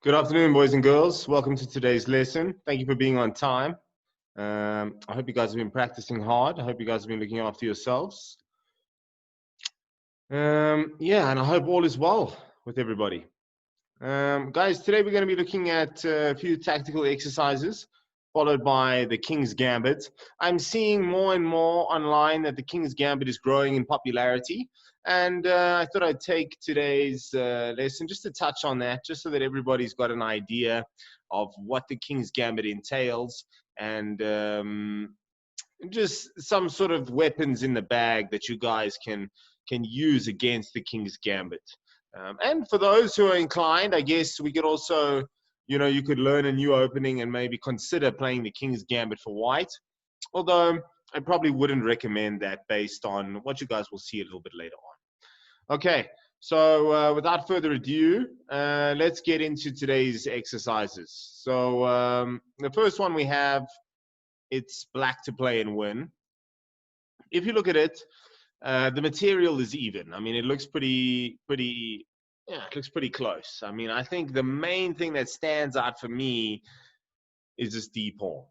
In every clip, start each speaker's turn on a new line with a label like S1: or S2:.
S1: Good afternoon, boys and girls. Welcome to today's lesson. Thank you for being on time. I hope you guys have been practicing hard. I hope you guys have been looking after yourselves. Yeah, and I hope all is well with everybody. Guys, today we're going to be looking at a few tactical exercises, followed by the King's Gambit. I'm seeing more and more online that the King's Gambit is growing in popularity. And I thought I'd take today's lesson just to touch on that, just so that everybody's got an idea of what the King's Gambit entails and just some sort of weapons in the bag that you guys can use against the King's Gambit. And for those who are inclined, I guess we could also, you could learn a new opening and maybe consider playing the King's Gambit for white. Although I probably wouldn't recommend that based on what you guys will see a little bit later on. Okay, so without further ado, let's get into today's exercises. So the first one we have, it's black to play and win. If you look at it, the material is even. I mean, it looks pretty, yeah, it looks pretty close. I mean, I think the main thing that stands out for me is this D pawn.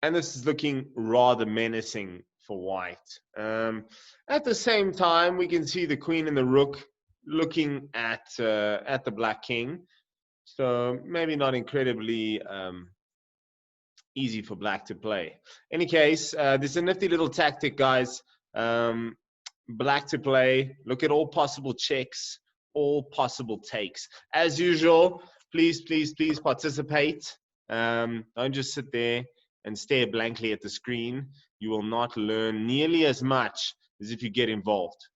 S1: And this is looking rather menacing for white. At the same time, we can see the queen and the rook looking at the black king. So maybe not incredibly easy for black to play. In any case, this is a nifty little tactic, guys. Black to play. Look at all possible checks, all possible takes. As usual, please participate. Don't just sit there and stare blankly at the screen. You will not learn nearly as much as if you get involved.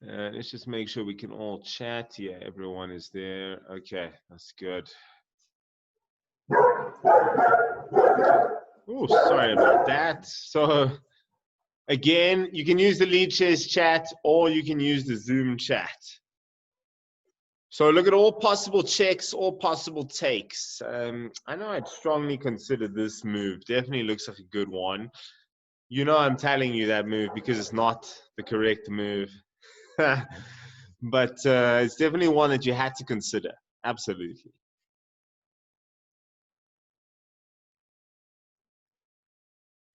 S1: Let's just make sure we can all chat. Yeah, everyone is there. Okay, that's good. Oh, sorry about that. So again, you can use the Lead Shares chat or you can use the Zoom chat. So look at all possible checks, all possible takes. I know I'd strongly consider this move. Definitely looks like a good one. You know I'm telling you that move because it's not the correct move. But it's definitely one that you had to consider. Absolutely.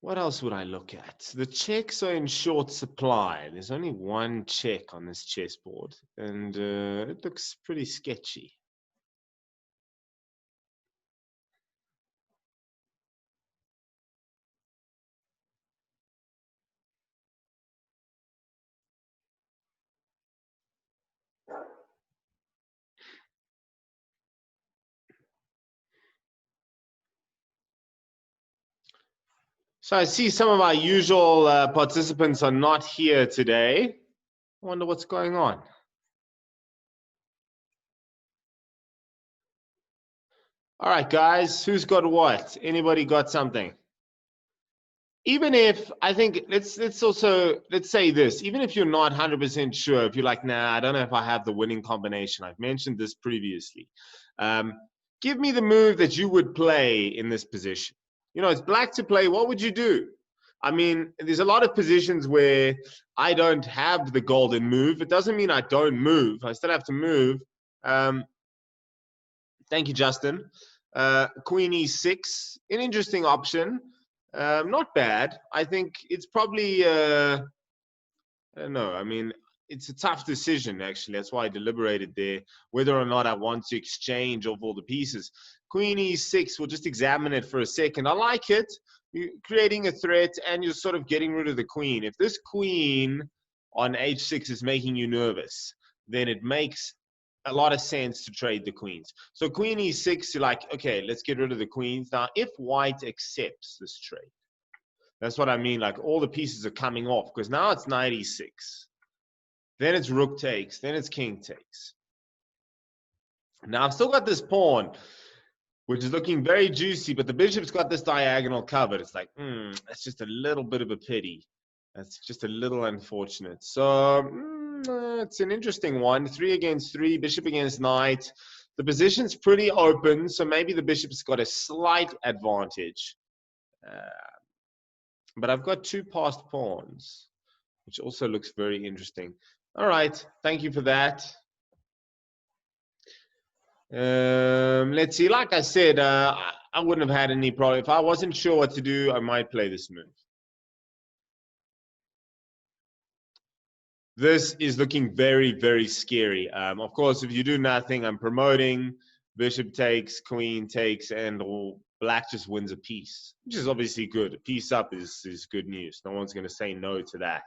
S1: What else would I look at? The checks are in short supply. There's only one check on this chessboard, and it looks pretty sketchy. So I see some of our usual participants are not here today. I wonder what's going on. All right, guys, who's got what? Anybody got something? Even if, I think, let's say this, even if you're not 100% sure, if you're like, nah, I don't know if I have the winning combination. I've mentioned this previously. Give me the move that you would play in this position. It's black to play. What would you do? I mean, there's a lot of positions where I don't have the golden move. It doesn't mean I don't move. I still have to move. Thank you, Justin. Queen e6, an interesting option. Not bad. I think it's probably, I don't know. I mean, it's a tough decision, actually. That's why I deliberated there, whether or not I want to exchange off all the pieces. Queen e6, we'll just examine it for a second. I like it. You're creating a threat, and you're sort of getting rid of the queen. If this queen on h6 is making you nervous, then it makes a lot of sense to trade the queens. So queen e6, you're like, okay, let's get rid of the queens. Now, if white accepts this trade, that's what I mean. Like all the pieces are coming off because now it's knight e6. Then it's rook takes. Then it's king takes. Now I've still got this pawn, which is looking very juicy, but the bishop's got this diagonal covered. It's like, that's just a little bit of a pity. That's just a little unfortunate. So it's an interesting one. 3 against 3, bishop against knight. The position's pretty open, so maybe the bishop's got a slight advantage. But I've got 2 passed pawns, which also looks very interesting. All right, thank you for that. Let's see. Like I said, I wouldn't have had any problem. If I wasn't sure what to do, I might play this move. This is looking very, very scary. Of course, if you do nothing, I'm promoting. Bishop takes, queen takes, and black just wins a piece, which is obviously good. A piece up is good news. No one's going to say no to that.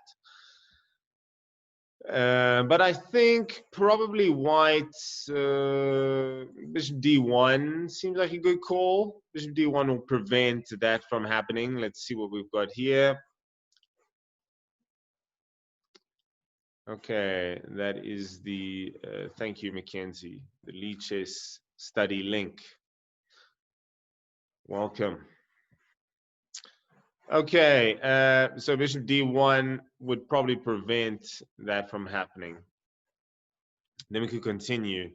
S1: But I think probably white, bishop d1 seems like a good call. Bishop d1 will prevent that from happening. Let's see what we've got here. Okay, that is the, thank you, Mackenzie, the Leechess study link. Welcome. Okay, so bishop d1 would probably prevent that from happening. Then we could continue.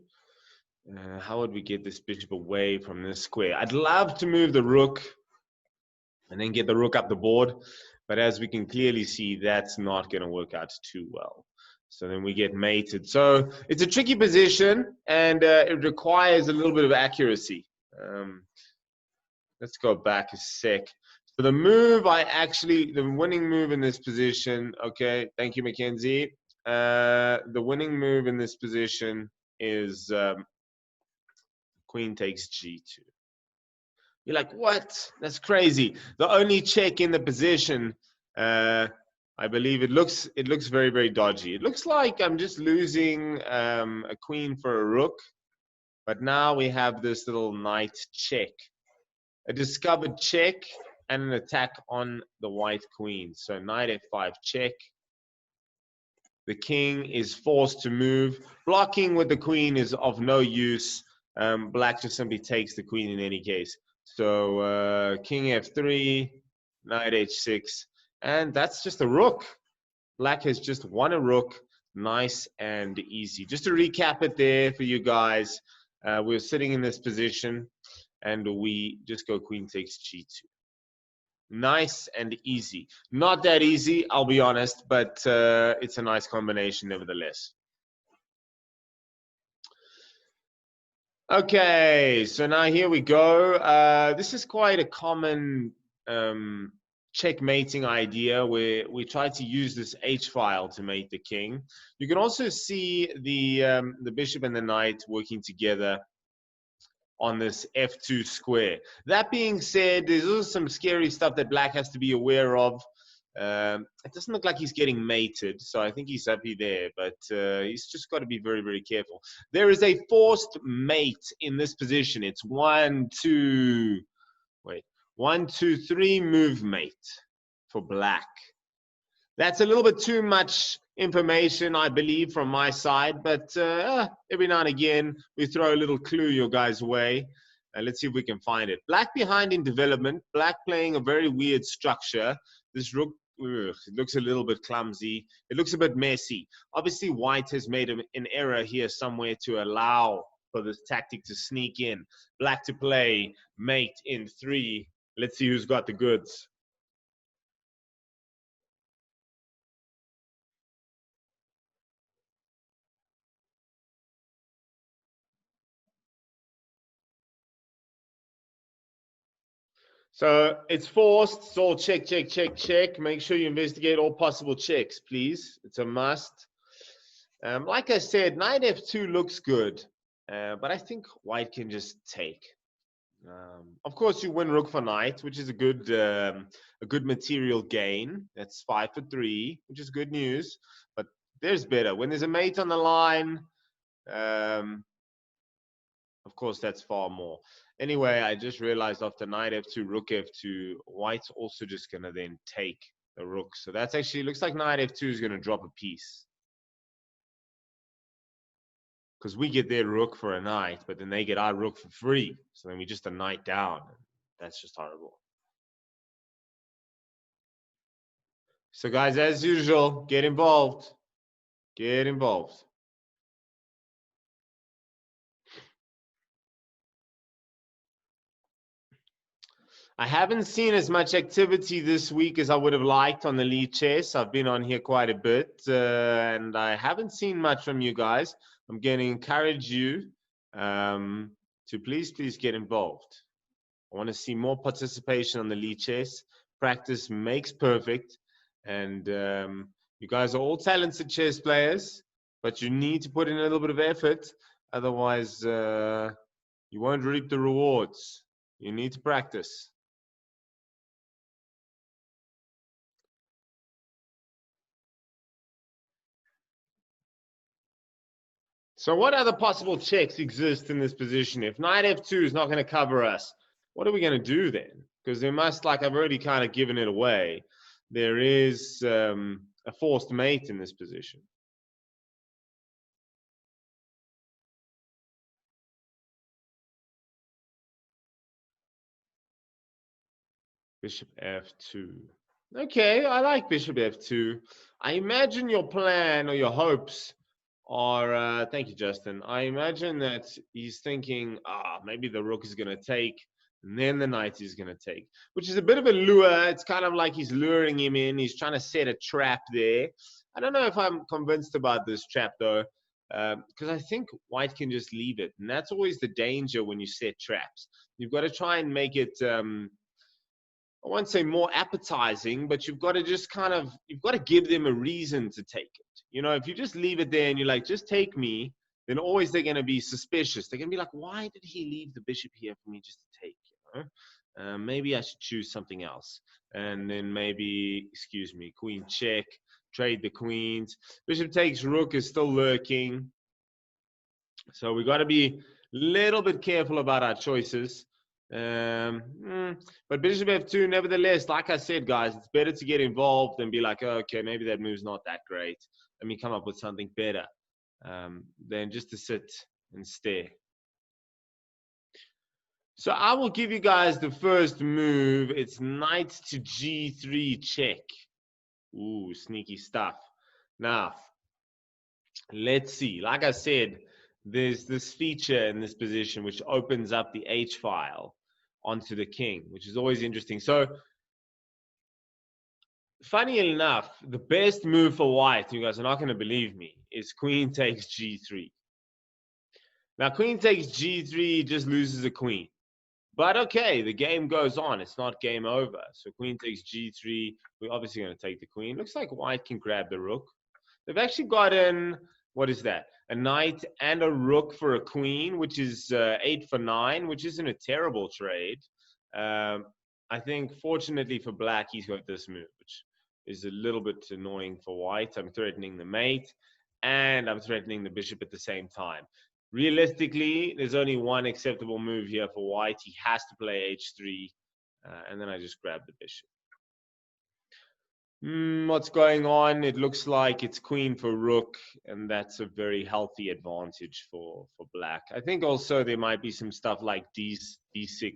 S1: How would we get this bishop away from this square? I'd love to move the rook and then get the rook up the board, but as we can clearly see, that's not going to work out too well. So then we get mated. So it's a tricky position, and it requires a little bit of accuracy. Let's go back a sec. So the move, the winning move in this position, okay, thank you, Mackenzie. The winning move in this position is queen takes g2. You're like, what? That's crazy. The only check in the position, I believe it looks very, very dodgy. It looks like I'm just losing a queen for a rook, but now we have this little knight check, a discovered check, and an attack on the white queen. So knight f5 check. The king is forced to move. Blocking with the queen is of no use. Black just simply takes the queen in any case. So king f3, knight h6, and that's just a rook. Black has just won a rook. Nice and easy. Just to recap it there for you guys, we're sitting in this position, and we just go queen takes g2. Nice and easy. Not that easy, I'll be honest, but it's a nice combination nevertheless. Okay, so now here we go. This is quite a common checkmating idea where we try to use this h-file to mate the king. You can also see the bishop and the knight working together on this f2 square. That being said, there's also some scary stuff that black has to be aware of. It doesn't look like he's getting mated, so I think he's happy there, but he's just got to be very, very careful. There is a forced mate in this position. It's 1, 2, 3 move mate for black. That's a little bit too much information, I believe, from my side, but every now and again, we throw a little clue your guys' way. Let's see if we can find it. Black behind in development, black playing a very weird structure. This rook, it looks a little bit clumsy. It looks a bit messy. Obviously, white has made an error here somewhere to allow for this tactic to sneak in. Black to play mate in 3. Let's see who's got the goods. So it's forced. So check, check, check, check. Make sure you investigate all possible checks, please. It's a must. Like I said, knight f2 looks good, but I think white can just take. Of course, you win rook for knight, which is a good material gain. That's 5 for 3, which is good news. But there's better. When there's a mate on the line, of course, that's far more. Anyway, I just realized after knight f2, rook f2, white's also just going to then take the rook. So that's actually, looks like knight f2 is going to drop a piece. Because we get their rook for a knight, but then they get our rook for free. So then we just a knight down. That's just horrible. So guys, as usual, get involved. Get involved. I haven't seen as much activity this week as I would have liked on the lead chess. I've been on here quite a bit, and I haven't seen much from you guys. I'm going to encourage you to please get involved. I want to see more participation on the lead chess. Practice makes perfect. And you guys are all talented chess players, but you need to put in a little bit of effort. Otherwise, you won't reap the rewards. You need to practice. So what other possible checks exist in this position? If knight f2 is not going to cover us, what are we going to do then? Because there must, like I've already kind of given it away, there is a forced mate in this position. Bishop f2. Okay, I like bishop f2. I imagine your plan or your hopes are, thank you, Justin. I imagine that he's thinking, maybe the rook is going to take, and then the knight is going to take, which is a bit of a lure. It's kind of like he's luring him in. He's trying to set a trap there. I don't know if I'm convinced about this trap, though, because I think white can just leave it. And that's always the danger when you set traps. You've got to try and make it... I won't say more appetizing, but you've got to just you've got to give them a reason to take it. You know, if you just leave it there and you're like, just take me, then always they're going to be suspicious. They're going to be like, why did he leave the bishop here for me just to take? You know, maybe I should choose something else. And then maybe, excuse me, queen check, trade the queens. Bishop takes rook is still lurking. So we got to be a little bit careful about our choices. But bishop f2, nevertheless, like I said, guys, it's better to get involved and be like, oh, okay, maybe that move's not that great. Let me come up with something better than just to sit and stare. So I will give you guys the first move. It's knight to g3 check. Ooh, sneaky stuff. Now, let's see. Like I said, there's this feature in this position which opens up the H file onto the king, which is always interesting. So, funny enough, the best move for white, you guys are not going to believe me, is queen takes g3. Now, queen takes g3 just loses a queen. But okay, the game goes on. It's not game over. So queen takes g3. We're obviously going to take the queen. Looks like white can grab the rook. They've actually gotten, what is that? A knight and a rook for a queen, which is 8 for 9, which isn't a terrible trade. I think, fortunately for black, he's got this move, which is a little bit annoying for white. I'm threatening the mate, and I'm threatening the bishop at the same time. Realistically, there's only one acceptable move here for white. He has to play h3, and then I just grab the bishop. What's going on? It looks like it's queen for rook, and that's a very healthy advantage for black. I think also there might be some stuff like d6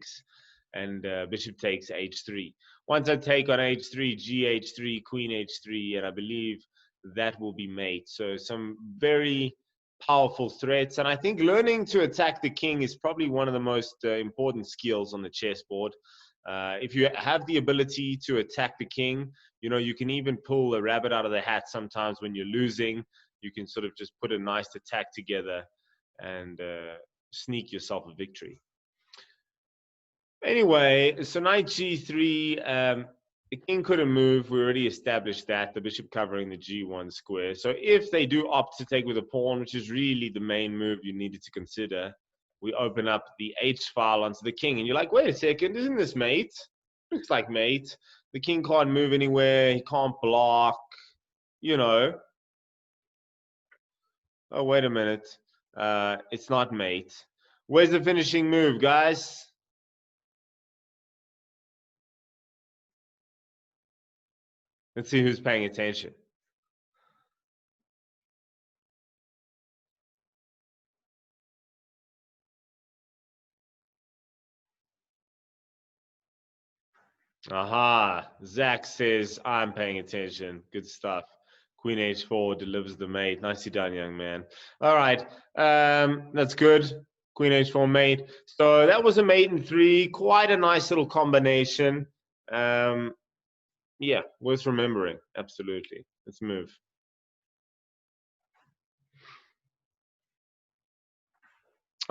S1: and bishop takes h3. Once I take on h3, gh3, queen h3, and I believe that will be mate. So some very powerful threats. And I think learning to attack the king is probably one of the most important skills on the chessboard. If you have the ability to attack the king, you know, you can even pull a rabbit out of the hat sometimes when you're losing. You can sort of just put a nice attack together and sneak yourself a victory. Anyway, so knight g3, the king couldn't move. We already established that, the bishop covering the g1 square. So if they do opt to take with a pawn, which is really the main move you needed to consider, we open up the H file onto the king. And you're like, wait a second, isn't this mate? Looks like mate. The king can't move anywhere. He can't block, you know. Oh, wait a minute. It's not mate. Where's the finishing move, guys? Let's see who's paying attention. Aha. Zach says, I'm paying attention. Good stuff. Queen h4 delivers the mate. Nicely done, young man. All right. That's good. Queen h4 mate. So that was a mate in 3. Quite a nice little combination. Yeah, worth remembering. Absolutely. Let's move.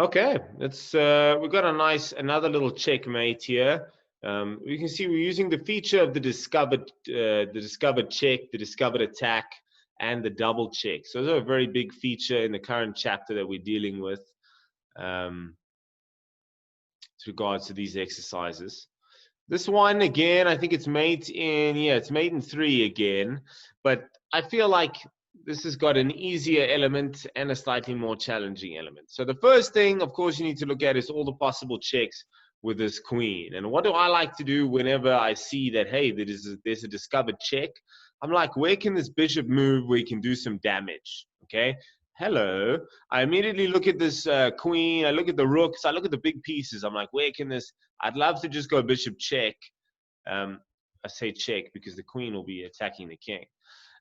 S1: Okay, it's we've got another little checkmate here. We can see we're using the feature of the discovered check, the discovered attack, and the double check. So those are a very big feature in the current chapter that we're dealing with, with regards to these exercises. This one again, I think it's mate in, yeah, it's mate in 3 again, but I feel like this has got an easier element and a slightly more challenging element. So the first thing, of course, you need to look at is all the possible checks with this queen. And what do I like to do whenever I see that, hey, there's a discovered check? I'm like, where can this bishop move where he can do some damage? Okay. Hello. I immediately look at this queen. I look at the rooks. I look at the big pieces. I'm like, where can this? I'd love to just go bishop check. I say check because the queen will be attacking the king.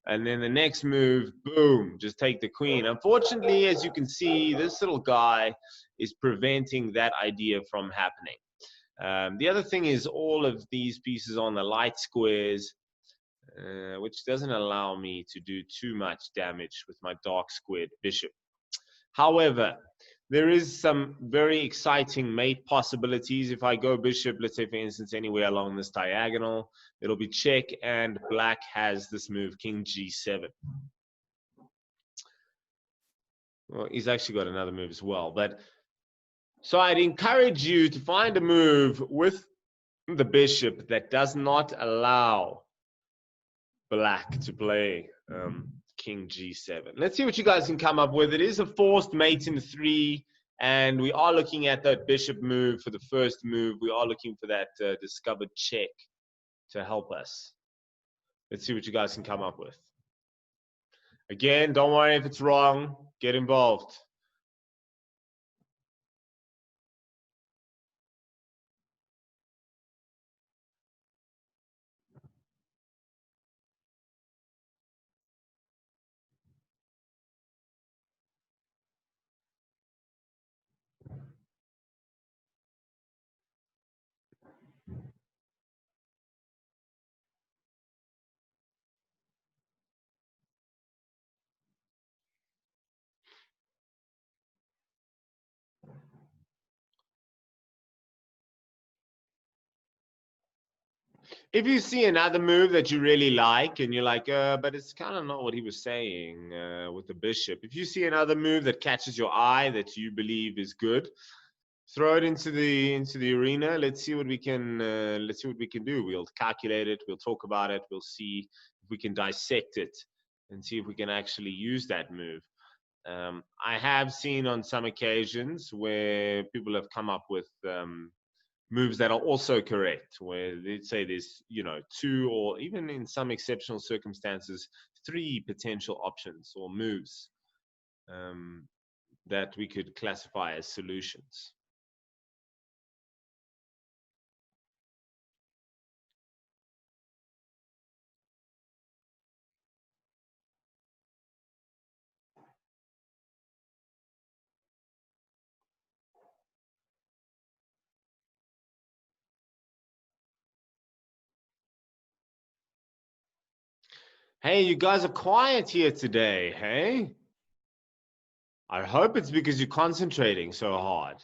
S1: And then the next move, boom, just take the queen. Unfortunately, as you can see, this little guy is preventing that idea from happening. The other thing is all of these pieces on the light squares, which doesn't allow me to do too much damage with my dark squared bishop. However, there is some very exciting mate possibilities. If I go bishop, let's say, for instance, anywhere along this diagonal, it'll be check, and black has this move, king g7. Well, he's actually got another move as well. But so I'd encourage you to find a move with the bishop that does not allow black to play king g7. Let's see what you guys can come up with. It is a forced mate in 3, and we are looking at that bishop move for the first move. We are looking for that discovered check to help us. Let's see what you guys can come up with. Again, don't worry if it's wrong. Get involved. If you see another move that you really like and you're like, but it's kind of not what he was saying with the bishop. If you see another move that catches your eye that you believe is good, throw it into the arena. Let's see what we can do. We'll calculate it. We'll talk about it. We'll see if we can dissect it and see if we can actually use that move. I have seen on some occasions where people have come up with moves that are also correct, where they'd say there's 2 or even in some exceptional circumstances 3 potential options or moves that we could classify as solutions. Hey, you guys are quiet here today, hey? I hope it's because you're concentrating so hard.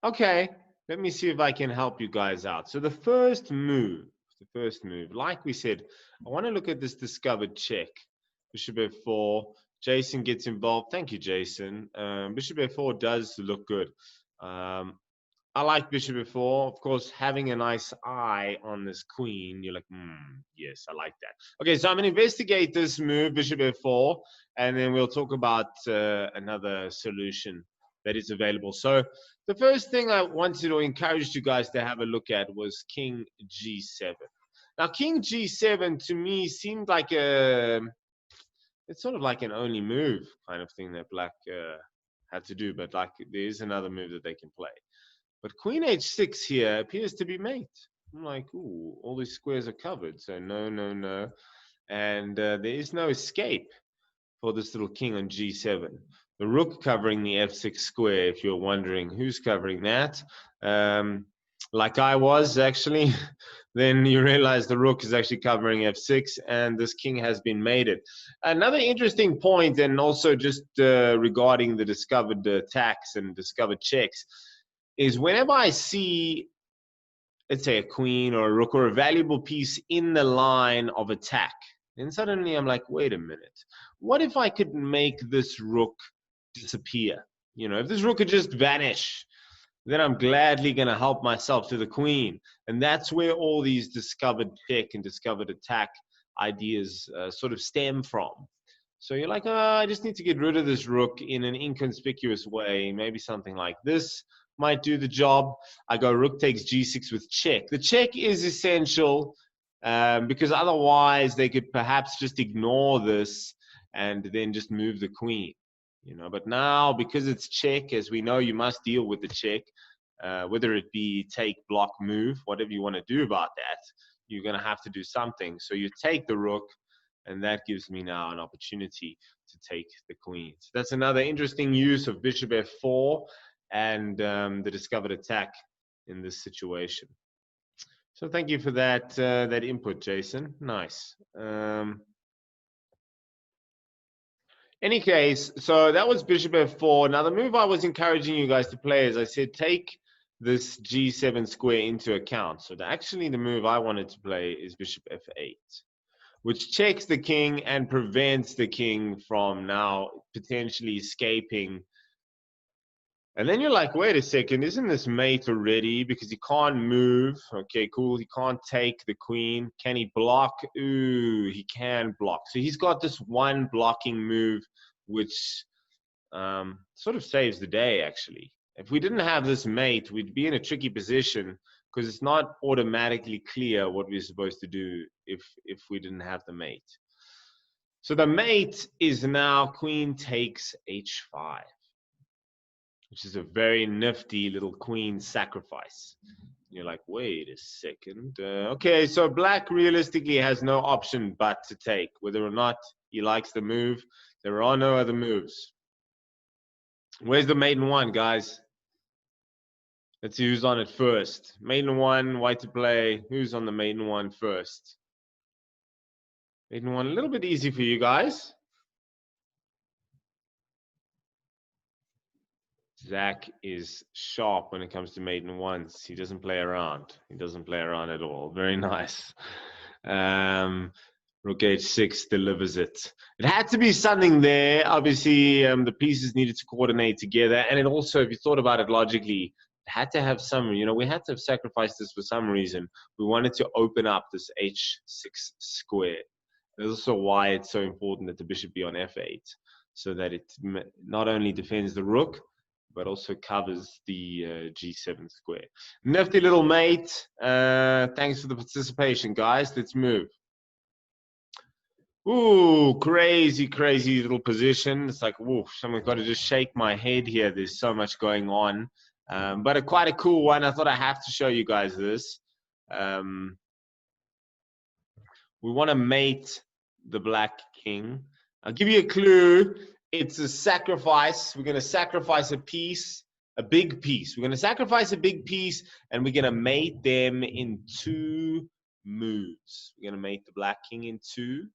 S1: Okay, let me see if I can help you guys out. So the first move, like we said, I want to look at this discovered check. Bishop f4. Jason gets involved. Thank you, Jason. Bishop f4 does look good. I like bishop f4. Of course, having a nice eye on this queen, you're like, yes, I like that. Okay, so I'm going to investigate this move, bishop f4, and then we'll talk about another solution that is available. So the first thing I wanted to encourage you guys to have a look at was king g7. Now, king g7 to me seemed like it's sort of like an only move kind of thing that black had to do, but like there is another move that they can play. But queen h6 here appears to be mate. I'm like, ooh, all these squares are covered, so no, no, no. And there is no escape for this little king on g7. The rook covering the f6 square, if you're wondering who's covering that. Like I was, actually. then you realize the rook is actually covering f6, and this king has been mated. Another interesting point, and also just regarding the discovered attacks and discovered checks, is whenever I see, let's say, a queen or a rook or a valuable piece in the line of attack, then suddenly I'm like, wait a minute, what if I could make this rook disappear? You know, if this rook could just vanish, then I'm gladly going to help myself to the queen. And that's where all these discovered check and discovered attack ideas sort of stem from. So you're like, oh, I just need to get rid of this rook in an inconspicuous way. Maybe something like this might do the job. I go rook takes g6 with check. The check is essential because otherwise they could perhaps just ignore this and then just move the queen. You know, but now because it's check, as we know, you must deal with the check, whether it be take, block, move, whatever you want to do about that, you're going to have to do something. So you take the rook, and that gives me now an opportunity to take the queen. So that's another interesting use of bishop f4 and the discovered attack in this situation. So thank you for that that input, Jason. Nice. Any case, so that was bishop f4. Now the move I was encouraging you guys to play, as I said, take this g7 square into account. So actually the move I wanted to play is bishop f8, which checks the king and prevents the king from now potentially escaping. And then you're like, wait a second, isn't this mate already? Because he can't move. Okay, cool. He can't take the queen. Can he block? Ooh, he can block. So he's got this one blocking move, which sort of saves the day, actually. If we didn't have this mate, we'd be in a tricky position because it's not automatically clear what we're supposed to do if we didn't have the mate. So the mate is now queen takes h5, which is a very nifty little queen sacrifice. You're like, wait a second. Okay, so black realistically has no option but to take. Whether or not he likes the move, there are no other moves. Where's the maiden one, guys? Let's see who's on it first. Maiden one, white to play. Who's on the maiden one first? Maiden one, a little bit easy for you guys. Zach is sharp when it comes to maiden ones. He doesn't play around. He doesn't play around at all. Very nice. Rook h6 delivers it. It had to be something there. Obviously, the pieces needed to coordinate together. And it also, if you thought about it logically, it had to have some, you know, we had to have sacrificed this for some reason. We wanted to open up this h6 square. That's also why it's so important that the bishop be on f8, so that it not only defends the rook, but also covers the g7 square. Nifty little mate. Thanks for the participation, guys. Let's move. Ooh, crazy, crazy little position. It's like, whoa, someone's got to just shake my head here. There's so much going on. But quite a cool one. I thought I have to show you guys this. We want to mate the black king. I'll give you a clue. It's a sacrifice. We're going to sacrifice a piece, a big piece. We're going to sacrifice a big piece, and we're going to mate them in 2 moves. We're going to mate the black king in 2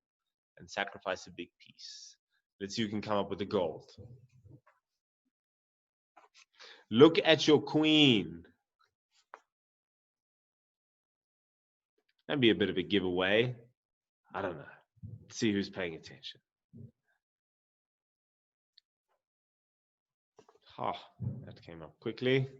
S1: and sacrifice a big piece. Let's see who can come up with the gold. Look at your queen. That'd be a bit of a giveaway. I don't know. Let's see who's paying attention. Oh, that came up quickly.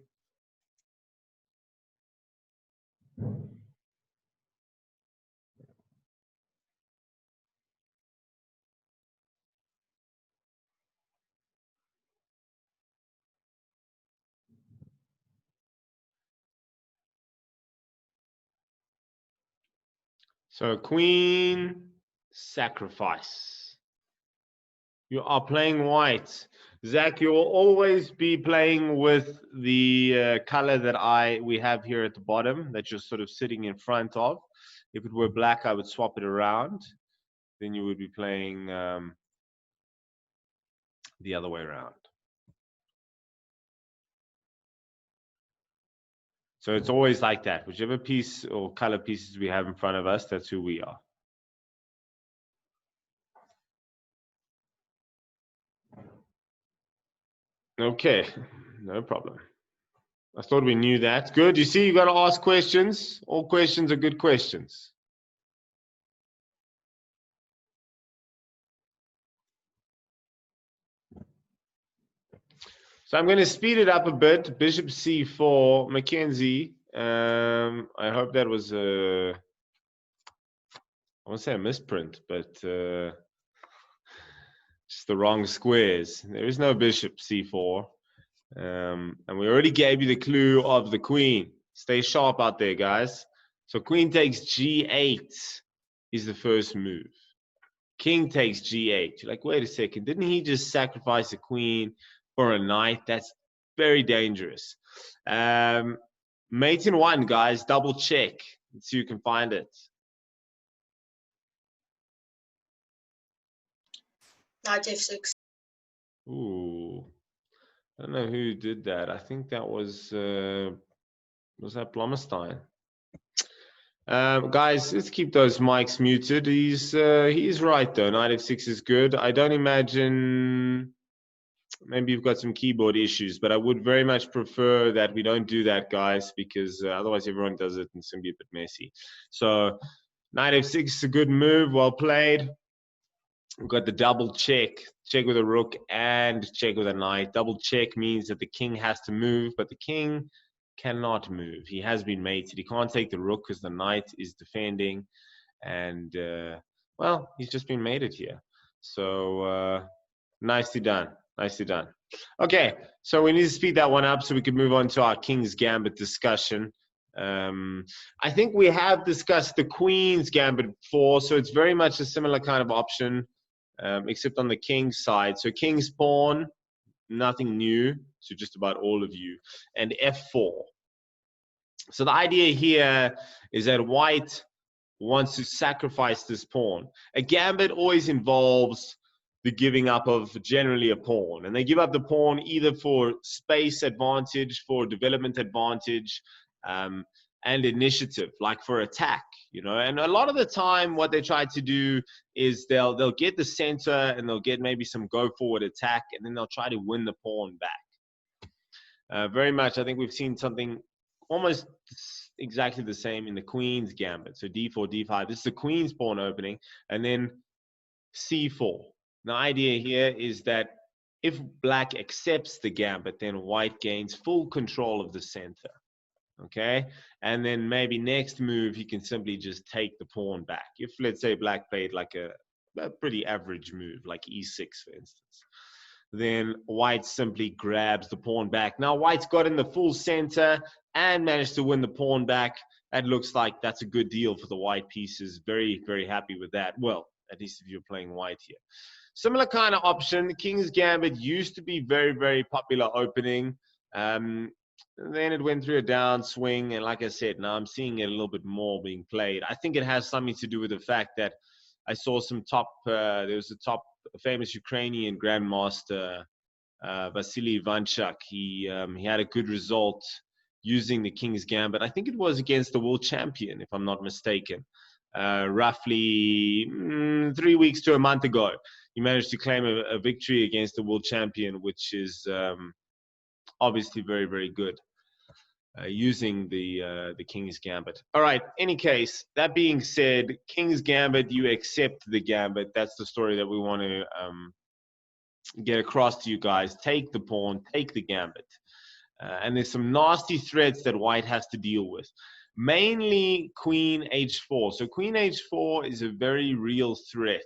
S1: So queen sacrifice. You are playing white. Zach, you will always be playing with the color that we have here at the bottom that you're sort of sitting in front of. If it were black, I would swap it around. Then you would be playing the other way around. So it's always like that. Whichever piece or color pieces we have in front of us, that's who we are. Okay, no problem. I thought we knew that. Good. You see, you got to ask questions. All questions are good questions. So I'm going to speed it up a bit. Bishop c4, Mackenzie. I hope that was a, I won't say a misprint, but just the wrong squares. There is no bishop c4. And we already gave you the clue of the queen. Stay sharp out there, guys. So queen takes g8 is the first move. King takes g8. You're like, wait a second, didn't he just sacrifice a queen for a knight? That's very dangerous. Mate in one, guys, double check. Let's see if you can find it.
S2: Knight f6.
S1: Ooh, I don't know who did that. I think that was that Blomstein? Guys, let's keep those mics muted. He's right though. Knight f6 is good. I don't imagine. Maybe you've got some keyboard issues, but I would very much prefer that we don't do that, guys, because otherwise everyone does it and it's going to be a bit messy. So knight f6 is a good move, well played. We've got the double check with a rook and check with a knight. Double check means that the king has to move, but the king cannot move. He has been mated. He can't take the rook because the knight is defending, and well, he's just been mated here. So nicely done. Nicely done. Okay, so we need to speed that one up so we can move on to our King's Gambit discussion. I think we have discussed the Queen's Gambit before, so it's very much a similar kind of option, except on the King's side. So King's Pawn, nothing new to just about all of you, and f4. So the idea here is that White wants to sacrifice this pawn. A gambit always involves the giving up of generally a pawn, and they give up the pawn either for space advantage, for development advantage, and initiative, like for attack, you know. And a lot of the time what they try to do is they'll get the center and they'll get maybe some go forward attack, and then they'll try to win the pawn back. Very much, I think we've seen something almost exactly the same in the Queen's Gambit. So d4, d5. This is the Queen's pawn opening, and then c4. The idea here is that if Black accepts the Gambit, then White gains full control of the center. Okay, and then maybe next move he can simply just take the pawn back. If, let's say, Black played like a pretty average move, like e6, for instance, then White simply grabs the pawn back. Now White's got in the full center and managed to win the pawn back. That looks like that's a good deal for the White pieces. Very, very happy with that. Well, at least if you're playing White here. Similar kind of option. The King's Gambit used to be very, very popular opening. Then it went through a downswing, and like I said, now I'm seeing it a little bit more being played. I think it has something to do with the fact that I saw some top, there was a top famous Ukrainian grandmaster, Vasily Ivanchuk. He had a good result using the King's Gambit. I think it was against the world champion, if I'm not mistaken. Roughly 3 weeks to a month ago, he managed to claim a victory against the world champion, which is obviously very, very good. Using the King's Gambit. All right, any case, that being said, King's Gambit, you accept the Gambit. That's the story that we want to get across to you guys. Take the pawn, take the Gambit. And there's some nasty threats that White has to deal with. Mainly Queen h4. So Queen h4 is a very real threat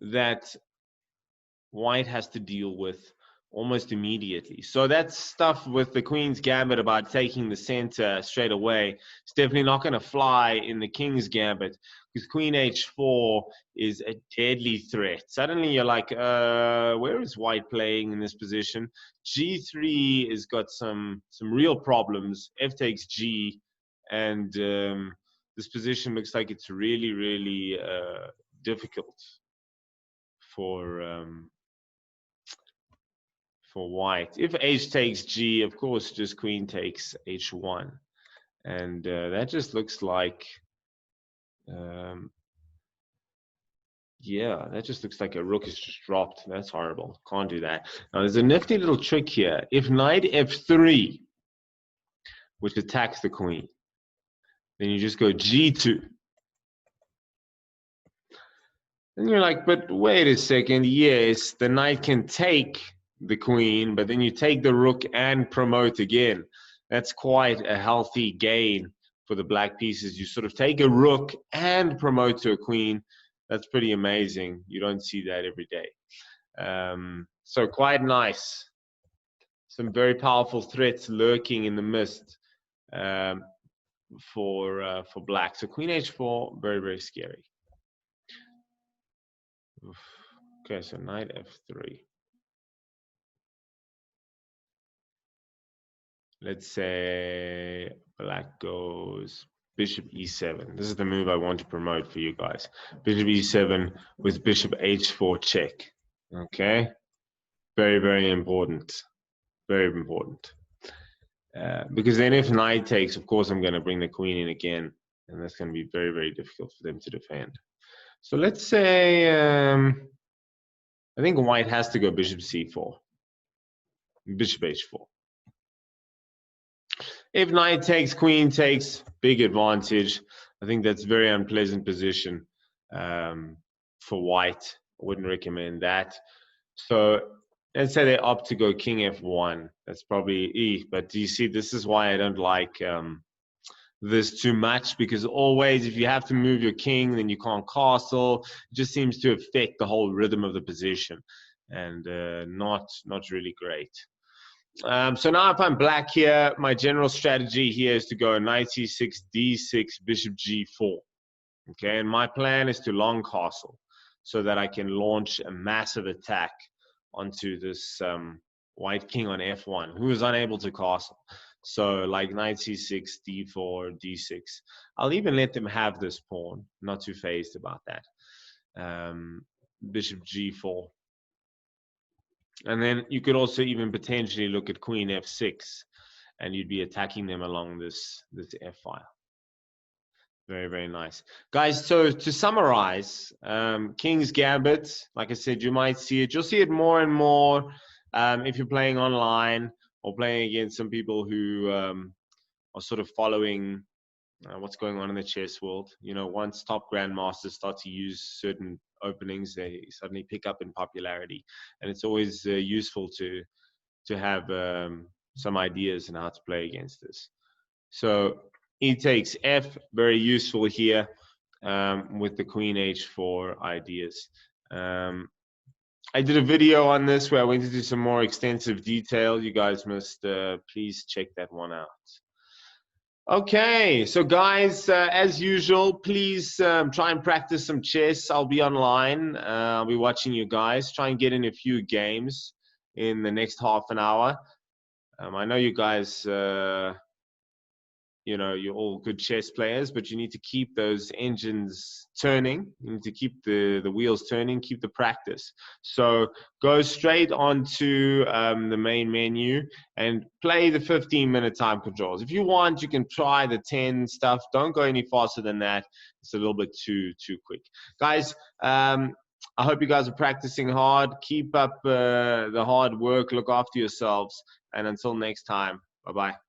S1: that White has to deal with almost immediately. So that stuff with the Queen's Gambit about taking the center straight away, it's definitely not going to fly in the King's Gambit, because Queen h4 is a deadly threat. Suddenly you're like, where is White playing in this position? g3 has got some real problems. F takes g, and this position looks like it's really, really difficult for for white. If h takes g, of course, just queen takes h1. And that just looks like, yeah, that just looks like a rook is just dropped. That's horrible. Can't do that. Now, there's a nifty little trick here. If knight f3, which attacks the queen, then you just go g2. And you're like, but wait a second. Yes, the knight can take the queen, but then you take the rook and promote again. That's quite a healthy gain for the black pieces. You sort of take a rook and promote to a queen. That's pretty amazing. You don't see that every day. So quite nice. Some very powerful threats lurking in the mist for black. So queen h4, very, very scary. Oof. Okay, so knight f3. Let's say black goes bishop e7. This is the move I want to promote for you guys. Bishop e7 with bishop h4 check. Okay, very, very important. Very important. Because then if knight takes, of course, I'm going to bring the queen in again. And that's going to be very, very difficult for them to defend. So let's say, I think white has to go bishop c4. Bishop h4. If knight takes, queen takes, big advantage. I think that's very unpleasant position for white. I wouldn't recommend that. So let's say they opt to go king f1. That's probably E. But do you see, this is why I don't like this too much, because always if you have to move your king, then you can't castle. It just seems to affect the whole rhythm of the position, and not really great. So now if I'm black here, my general strategy here is to go knight c6, d6, bishop g4. Okay, and my plan is to long castle so that I can launch a massive attack onto this white king on f1, who is unable to castle. So like knight c6, d4, d6. I'll even let them have this pawn. Not too phased about that. Bishop g4. And then you could also even potentially look at queen f6, and you'd be attacking them along this f file. Very, very nice. Guys, so to summarize, King's Gambit, like I said, you might see it. You'll see it more and more if you're playing online or playing against some people who are sort of following what's going on in the chess world. You know, once top grandmasters start to use certain openings, they suddenly pick up in popularity, and it's always useful to have some ideas on how to play against this. So e takes f, very useful here with the queen h4 ideas. I did a video on this where I went into some more extensive detail. You guys must please check that one out. Okay, so guys, as usual, please try and practice some chess. I'll be online. I'll be watching you guys. Try and get in a few games in the next half an hour. I know you guys, you know, you're all good chess players, but you need to keep those engines turning. You need to keep the wheels turning, keep the practice. So go straight onto the main menu and play the 15-minute time controls. If you want, you can try the 10 stuff. Don't go any faster than that. It's a little bit too quick. Guys, I hope you guys are practicing hard. Keep up the hard work. Look after yourselves. And until next time, bye-bye.